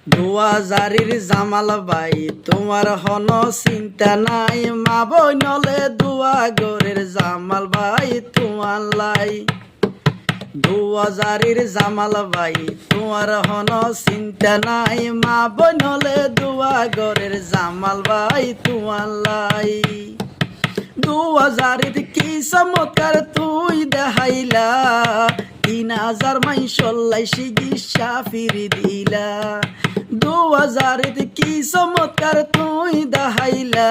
দুয়াজারির জামাল ভাই তোমার হন চিন্তা নাই, মা বইনলে দুয়া গরের জামাল ভাই তোমার লাই। দুয়াজারির জামাল ভাই তোমার হন চিন্তা নাই, মা বইনলে দুয়া গরের জামাল ভাই তোমার লাই। দুয়াজারির কি চমৎকার তুই দেখাইলা, 3000 মাইশল্লাই চিকিৎসা ফিরি দিলা। 2000 কি চমৎকার তুই দেখাইলা,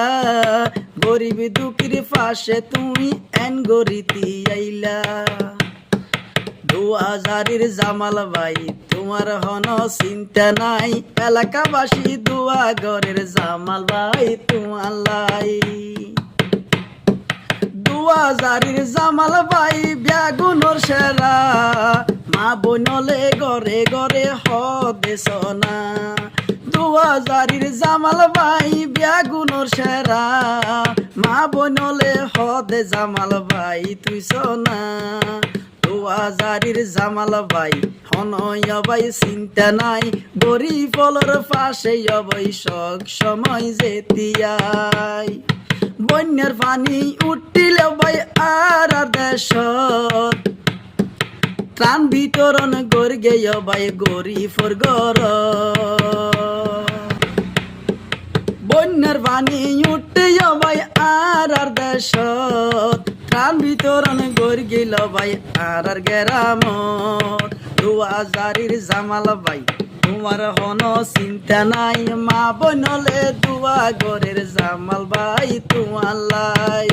গরিব দুঃখীর পাশে তুই এন গরিতি আইলা। 2000 জামাল ভাই তোমার হন চিন্তা নাই, এলাকাবাসী দুয়া গরের জামাল ভাই তোমার লাই। 2000 জামাল ভাই ব্যাগুনর সেরা, মা বইনলে গরে গরে হদে সোনা। 2000 জামাল ভাই ব্যাগুনর সেরা, মা বইনলে হদে জামাল ভাই তুই সোনা। 2000 জামাল ভাই হনয় ভাই চিন্তা নাই, গরিব ফলর পাশে অবৈ সব সময় যেতিয়াই। বন্যার পানি উঠিলে ভাই আর দেশ, ত্রাণ বিতরণ গর্গে ভাই গরিবর গর। বন্যার পানি উঠে ভাই আর দেশ, ত্রাণ বিতরণ গর্গিল ভাই আর গেরাম। 2000 জামাল ভাই তোমার হন চিন্তা নাই, মা বনলে দুয়া গরের জামাল ভাই তোমার লাই।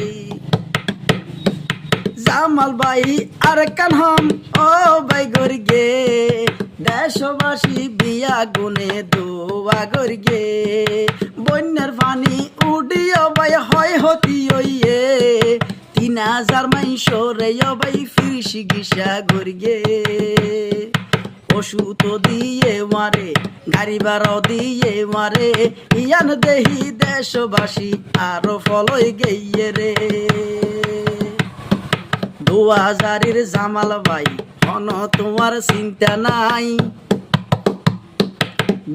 জামাল ভাই আর কানহম ও ভাই গর্গে, দেশবাসী বিয়া গুনে দুয়া গর্গে। বন্যার পানি উডিও ভাই হয় হতি হইয়ে, 3000 মাইশরে ভাই ফির চিকিৎসা গর্গে। ওষুধ দিয়ে মারে, গাড়ি ভাড়া দিয়ে মারে, ইয়ান দেহি দেশবাসী আরো ফলই গেইয়ে রে। 2000 জামাল ভাই হন তোমার চিন্তা নাই,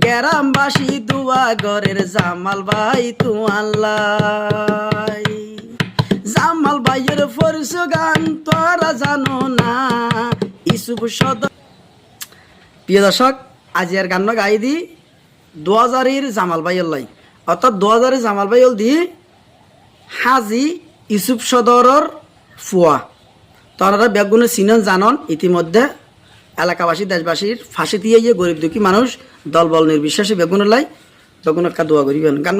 গ্রামবাসী দুয়া গরের জামাল ভাই তোমার লাই। জামাল ভাইয়ের ফরস গান তোরা জানো না, ইসুফ সদর। প্রিয় দর্শক, আজ আর গান গাই দি 2000 জামাল ভাইয়ের লাই, অর্থাৎ 2000 জামাল ভাইয়ের দি হাজি ইসুফ সদরর ফুয়া। তারা বেগুনে চিনন জানন ইতিমধ্যে, এলাকাবাসী দেশবাসীর ফাঁসি দিয়ে গরিব দুঃখী মানুষ দলবল নির্বিশেষে বেগুনের লাই বেগুনের কা দোয়া করিবেন গান।